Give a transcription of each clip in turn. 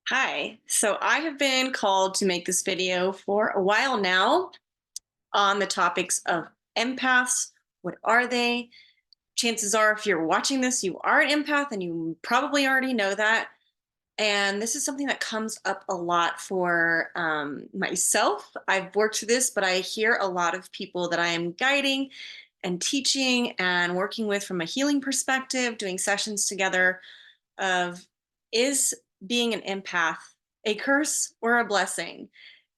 Hi. So I have been called to make this video for a while now on the topics of empaths. What are they? Chances are, if you're watching this, you are an empath and you probably already know that. And this is something that comes up a lot for myself. I've worked through this, but I hear a lot of people that I am guiding and teaching and working with from a healing perspective, doing sessions together of is being an empath a curse or a blessing?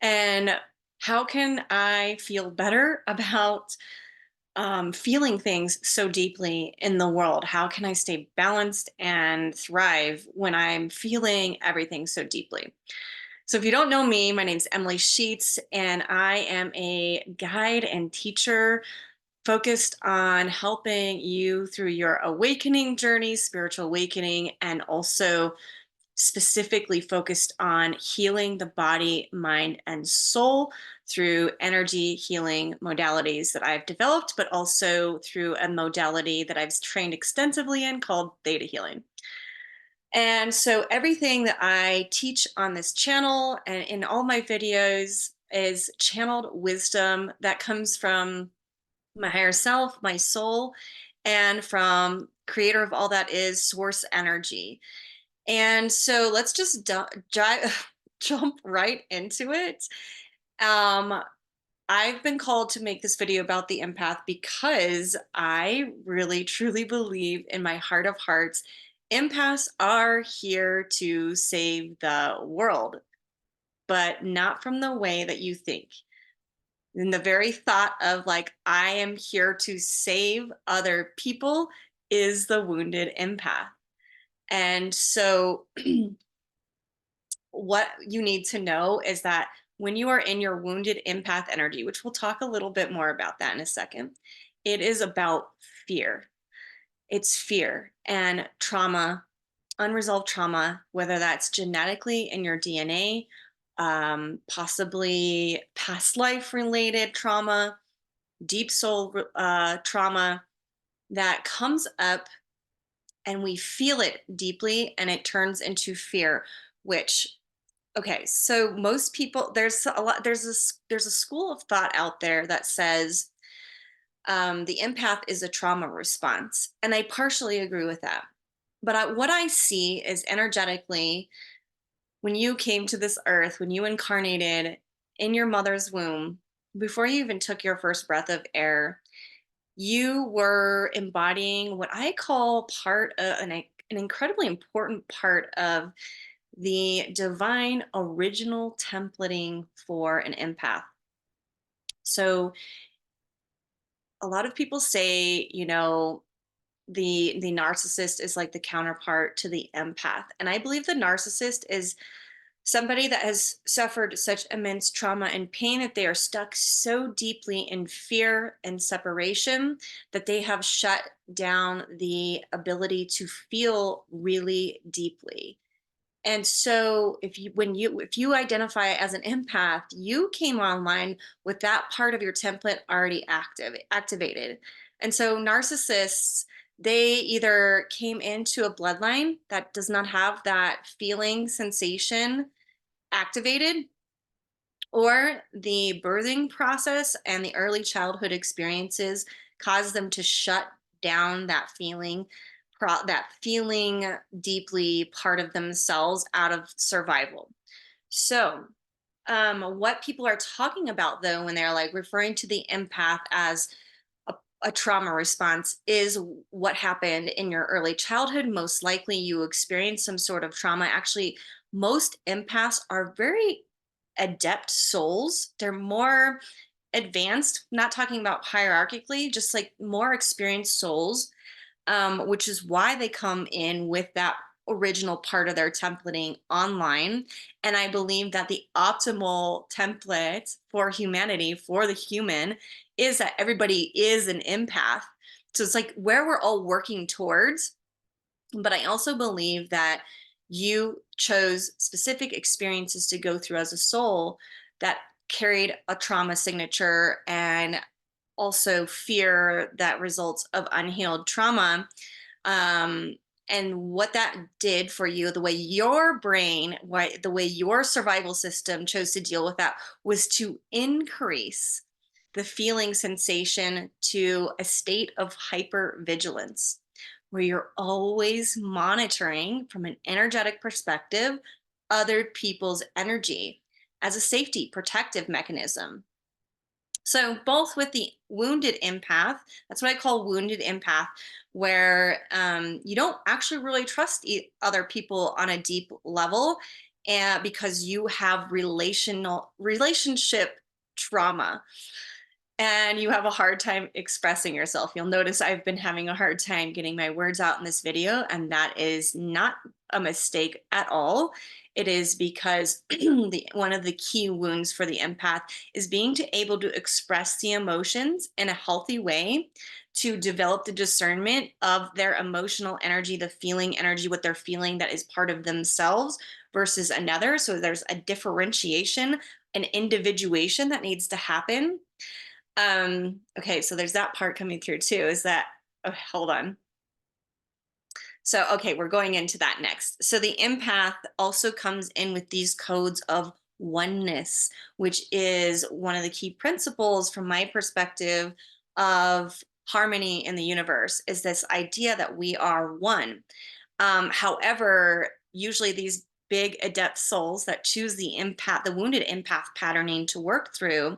And how can I feel better about feeling things so deeply in the world? How can I stay balanced and thrive when I'm feeling everything so deeply? So, if you don't know me, my name's Emily Sheets, and I am a guide and teacher focused on helping you through your awakening journey, spiritual awakening, and also specifically focused on healing the body, mind, and soul through energy healing modalities that I've developed, but also through a modality that I've trained extensively in called theta healing. And so everything that I teach on this channel and in all my videos is channeled wisdom that comes from my higher self, my soul, and from creator of all that is source energy. And so let's just jump right into it. Um, I've been called to make this video about the empath because I really truly believe in my heart of hearts, empaths are here to save the world, but not from the way that you think. And the very thought of like, I am here to save other people is the wounded empath. And so what you need to know is that when you are in your wounded empath energy, which we'll talk a little bit more about that in a second, it is about fear. It's fear and trauma, unresolved trauma, whether that's genetically in your DNA, possibly past life related trauma, deep soul trauma that comes up and we feel it deeply and it turns into fear, which okay, so most people there's a school of thought out there that says the empath is a trauma response, and I partially agree with that. But what I see is energetically, when you came to this earth, when you incarnated in your mother's womb, before you even took your first breath of air, you were embodying what I call part of an incredibly important part of the divine original templating for an empath. So a lot of people say, the narcissist is like the counterpart to the empath. And I believe the narcissist is somebody that has suffered such immense trauma and pain that they are stuck so deeply in fear and separation that they have shut down the ability to feel really deeply. And so if you identify as an empath, you came online with that part of your template already activated. And so narcissists, they either came into a bloodline that does not have that feeling sensation activated, or the birthing process and the early childhood experiences cause them to shut down that feeling, that feeling deeply part of themselves out of survival. So what people are talking about though when they're like referring to the empath as a trauma response is what happened in your early childhood. Most likely you experienced some sort of trauma. Actually, most empaths are very adept souls. They're more advanced, not talking about hierarchically, just like more experienced souls, which is why they come in with that original part of their templating online. And I believe that the optimal template for humanity, for the human, is that everybody is an empath. So it's like where we're all working towards. But I also believe that you chose specific experiences to go through as a soul that carried a trauma signature and also fear that results of unhealed trauma. Um, And what that did for you, the way your brain, the way your survival system chose to deal with that was to increase the feeling sensation to a state of hypervigilance, where you're always monitoring from an energetic perspective other people's energy as a safety protective mechanism. So, both with the wounded empath, that's what I call wounded empath, where you don't actually really trust other people on a deep level, and because you have relationship trauma and you have a hard time expressing yourself. You'll notice I've been having a hard time getting my words out in this video, and that is not a mistake at all. It is because one of the key wounds for the empath is being able to express the emotions in a healthy way, to develop the discernment of their emotional energy, the feeling energy, what they're feeling that is part of themselves versus another. So there's a differentiation, an individuation that needs to happen. Okay, so there's that part coming through too. Is that, oh, hold on. So, okay, we're going into that next. So the empath also comes in with these codes of oneness, which is one of the key principles from my perspective of harmony in the universe, is this idea that we are one. However, usually these big adept souls that choose the empath, the wounded empath patterning to work through,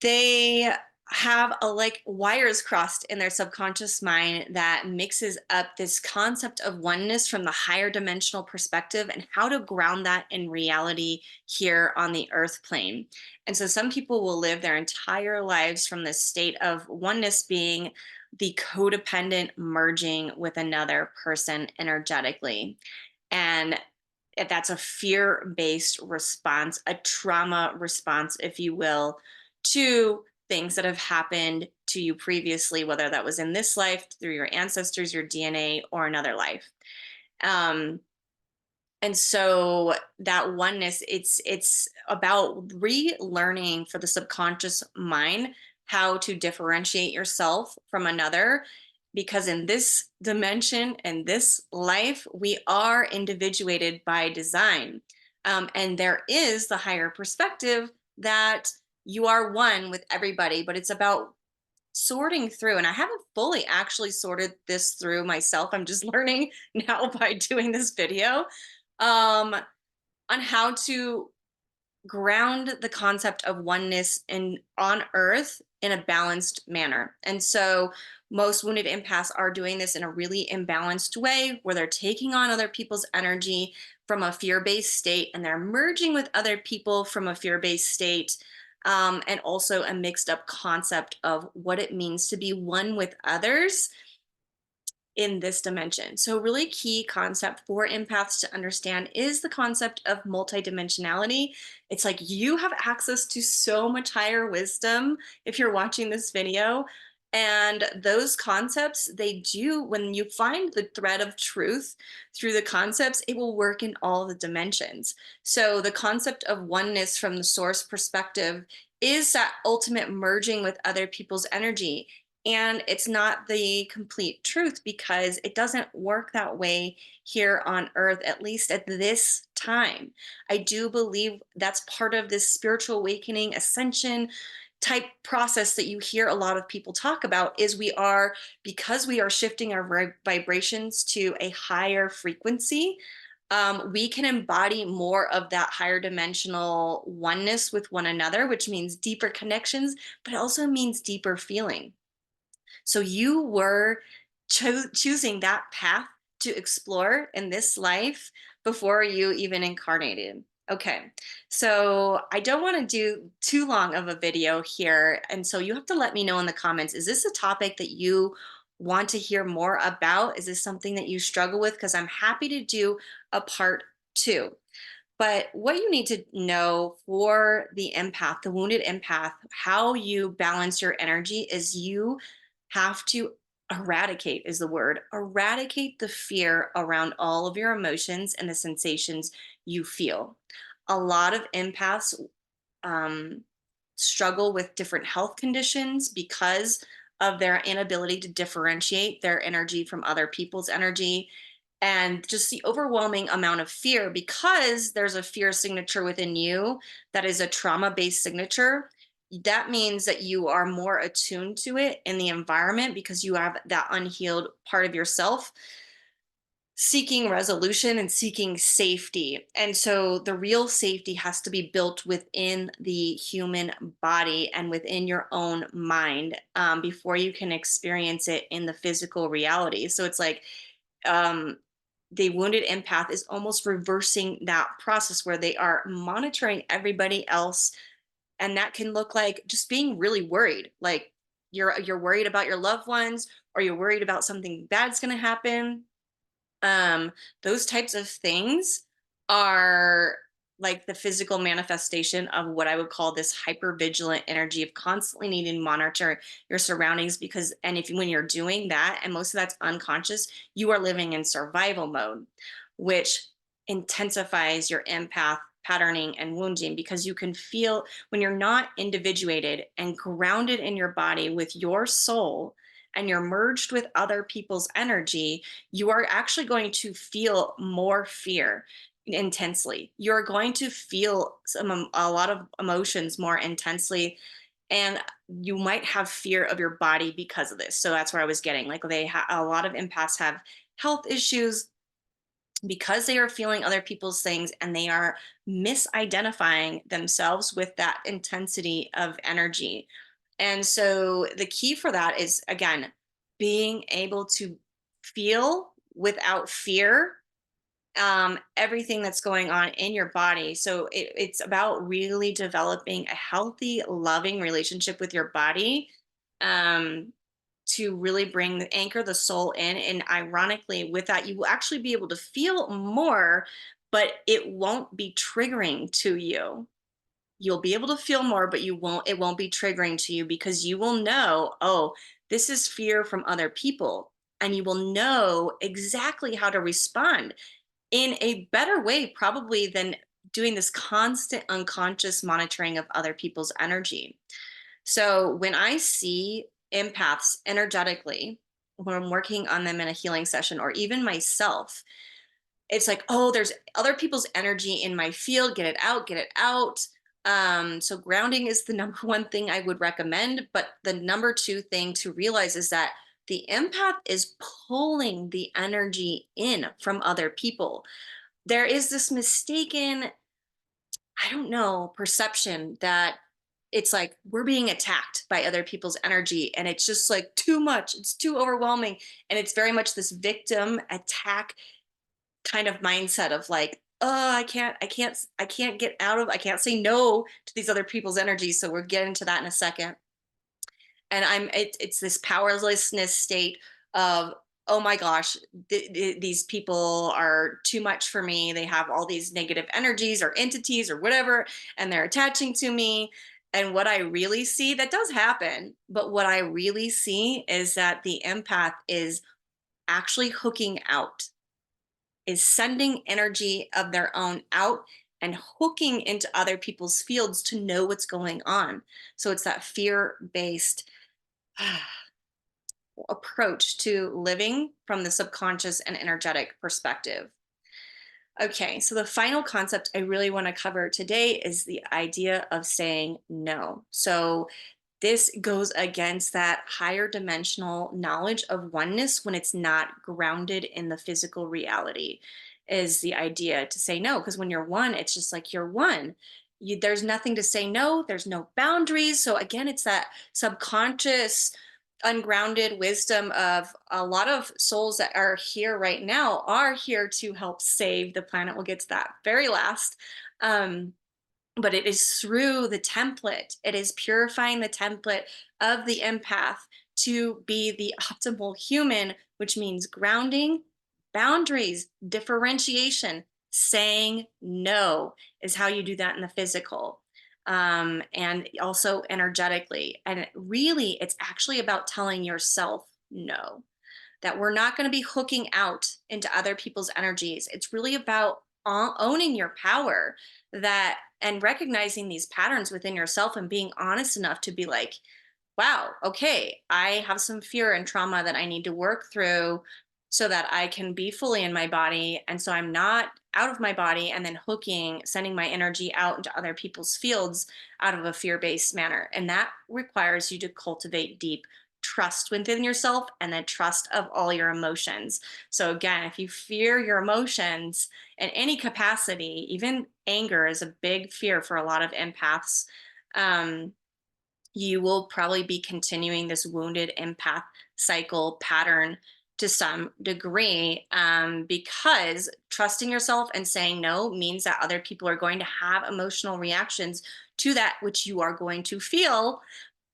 they have a like wires crossed in their subconscious mind that mixes up this concept of oneness from the higher dimensional perspective and how to ground that in reality here on the earth plane. And so some people will live their entire lives from this state of oneness, being the codependent merging with another person energetically. And that's a fear based response, a trauma response, if you will, to things that have happened to you previously, whether that was in this life, through your ancestors, your DNA, or another life. Um, and so that oneness, it's about relearning for the subconscious mind how to differentiate yourself from another, because in this dimension and this life we are individuated by design. And there is the higher perspective that you are one with everybody, but it's about sorting through. And I haven't fully actually sorted this through myself. I'm just learning now by doing this video, um, on how to ground the concept of oneness in on earth in a balanced manner. And so most wounded empaths are doing this in a really imbalanced way, where they're taking on other people's energy from a fear-based state, and they're merging with other people from a fear-based state, and also a mixed up concept of what it means to be one with others in this dimension. So, really key concept for empaths to understand is the concept of multidimensionality. It's like you have access to so much higher wisdom if you're watching this video. And those concepts, they do, when you find the thread of truth through the concepts, it will work in all the dimensions. So, the concept of oneness from the source perspective is that ultimate merging with other people's energy. And it's not the complete truth, because it doesn't work that way here on earth, at least at this time. I do believe that's part of this spiritual awakening, ascension type process that you hear a lot of people talk about. Is we are, because we are shifting our vibrations to a higher frequency, we can embody more of that higher dimensional oneness with one another, which means deeper connections, but it also means deeper feeling. So you were choosing that path to explore in this life before you even incarnated. Okay, so I don't want to do too long of a video here. And so you have to let me know in the comments, is this a topic that you want to hear more about? Is this something that you struggle with? Because I'm happy to do a part two. But what you need to know for the empath, the wounded empath, how you balance your energy is you have to eradicate, is the word, eradicate the fear around all of your emotions and the sensations you feel. A lot of empaths um, struggle with different health conditions because of their inability to differentiate their energy from other people's energy, and just the overwhelming amount of fear because there's a fear signature within you that is a trauma based signature. That means that you are more attuned to it in the environment because you have that unhealed part of yourself seeking resolution and seeking safety. And so the real safety has to be built within the human body and within your own mind, before you can experience it in the physical reality. So it's like, um, the wounded empath is almost reversing that process where they are monitoring everybody else. And that can look like just being really worried. Like you're worried about your loved ones, or you're worried about something bad's going to happen. Those types of things are like the physical manifestation of what I would call this hyper vigilant energy of constantly needing to monitor your surroundings. Because and if when you're doing that, and most of that's unconscious, you are living in survival mode, which intensifies your empath patterning and wounding, because you can feel when you're not individuated and grounded in your body with your soul, and you're merged with other people's energy, you are actually going to feel more fear intensely. You're going to feel a lot of emotions more intensely, and you might have fear of your body because of this. So that's where I was getting, like, a lot of empaths have health issues because they are feeling other people's things, and they are misidentifying themselves with that intensity of energy. And so the key for that is, again, being able to feel without fear, everything that's going on in your body. So it's about really developing a healthy, loving relationship with your body, um, to really bring the anchor the soul in. And ironically, with that, you will actually be able to feel more, but it won't be triggering to you. You'll be able to feel more, but it won't be triggering to you, because you will know, oh, this is fear from other people. And you will know exactly how to respond in a better way, probably, than doing this constant unconscious monitoring of other people's energy. So when I see empaths energetically, when I'm working on them in a healing session, or even myself, it's like, oh, there's other people's energy in my field. Get it out, get it out. So grounding is the number one thing I would recommend. But the number two thing to realize is that the empath is pulling the energy in from other people. There is this mistaken, I don't know, perception that it's like we're being attacked by other people's energy, and it's just like too much. It's too overwhelming. And it's very much this victim attack kind of mindset of like, oh, I can't get out of, I can't say no to these other people's energies. So we'll get into that in a second. And it's this powerlessness state of, oh my gosh, these people are too much for me. They have all these negative energies or entities or whatever, and they're attaching to me. And what I really see, that does happen, but what I really see is that the empath is actually hooking out, is sending energy of their own out and hooking into other people's fields to know what's going on. So it's that fear based approach to living from the subconscious and energetic perspective. Okay, so the final concept I really want to cover today is the idea of saying no. So this goes against that higher dimensional knowledge of oneness when it's not grounded in the physical reality, is the idea to say no. Because when you're one, it's just like you're one. There's nothing to say no, there's no boundaries. So again, it's that subconscious, ungrounded wisdom of a lot of souls that are here right now are here to help save the planet. We'll get to that very last. Um, but it is through the template, it is purifying the template of the empath to be the optimal human, which means grounding, boundaries, differentiation, saying no is how you do that in the physical. And also energetically. And really, it's actually about telling yourself no, that we're not going to be hooking out into other people's energies. It's really about owning your power, that, and recognizing these patterns within yourself, and being honest enough to be like, wow, okay, I have some fear and trauma that I need to work through so that I can be fully in my body. And so I'm not out of my body and then hooking, sending my energy out into other people's fields out of a fear based manner. And that requires you to cultivate deep trust within yourself and then trust of all your emotions. So, again, if you fear your emotions in any capacity, even anger is a big fear for a lot of empaths. Um, you will probably be continuing this wounded empath cycle pattern to some degree, because trusting yourself and saying no means that other people are going to have emotional reactions to that which you are going to feel,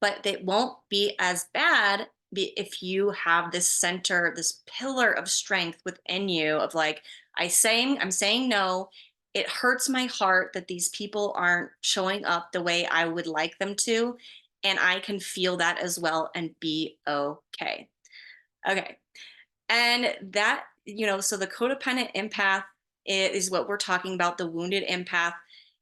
but it won't be as bad if you have this center, this pillar of strength within you of like, I'm saying no. It hurts my heart that these people aren't showing up the way I would like them to, and I can feel that as well and be okay. Okay. And that, so the codependent empath is what we're talking about. The wounded empath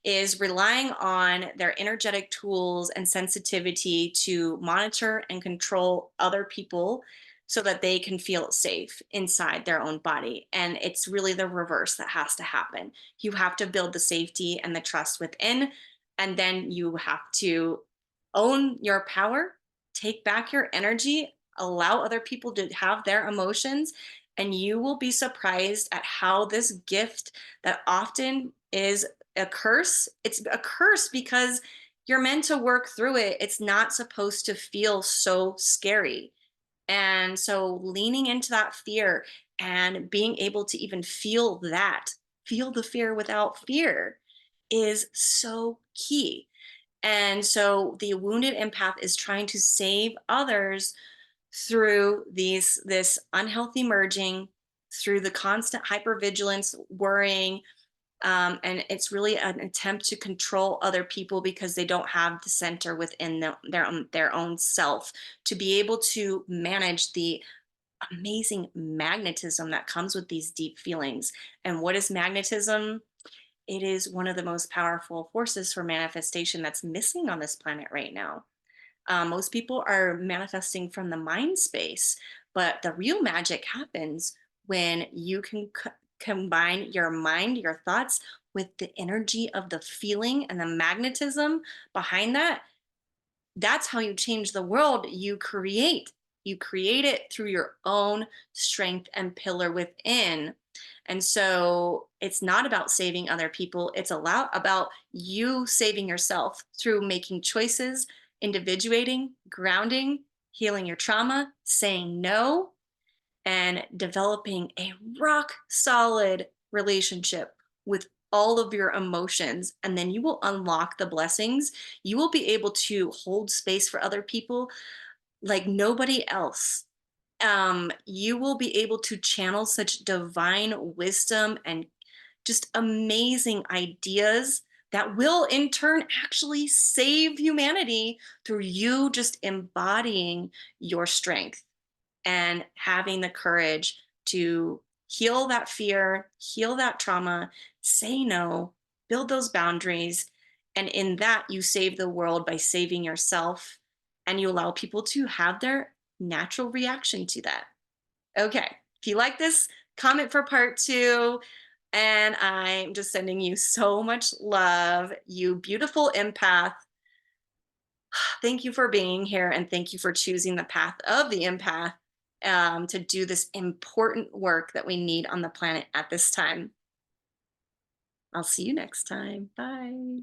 is relying on their energetic tools and sensitivity to monitor and control other people so that they can feel safe inside their own body. And it's really the reverse that has to happen. You have to build the safety and the trust within, and then you have to own your power, take back your energy, allow other people to have their emotions, and you will be surprised at how this gift that often is a curse, it's a curse because you're meant to work through it. It's not supposed to feel so scary. And so leaning into that fear and being able to even feel the fear without fear is so key. And so the wounded empath is trying to save others through this unhealthy merging, through the constant hypervigilance, worrying, and it's really an attempt to control other people because they don't have the center within their own self to be able to manage the amazing magnetism that comes with these deep feelings. And what is magnetism? It is one of the most powerful forces for manifestation that's missing on this planet right now. Most people are manifesting from the mind space, but the real magic happens when you can combine your mind, your thoughts, with the energy of the feeling and the magnetism behind that. That's how you change the world. You create it through your own strength and pillar within. And so it's not about saving other people. It's about you saving yourself through making choices, individuating, grounding, healing your trauma, saying no, and developing a rock solid relationship with all of your emotions. And then you will unlock the blessings. You will be able to hold space for other people like nobody else. You will be able to channel such divine wisdom and just amazing ideas that will in turn actually save humanity through you just embodying your strength and having the courage to heal that fear, heal that trauma, say no, build those boundaries. And in that, you save the world by saving yourself, and you allow people to have their natural reaction to that. Okay. If you like this, comment for part two. And I'm just sending you so much love, you beautiful empath. Thank you for being here, and thank you for choosing the path of the empath, to do this important work that we need on the planet at this time. I'll see you next time. Bye.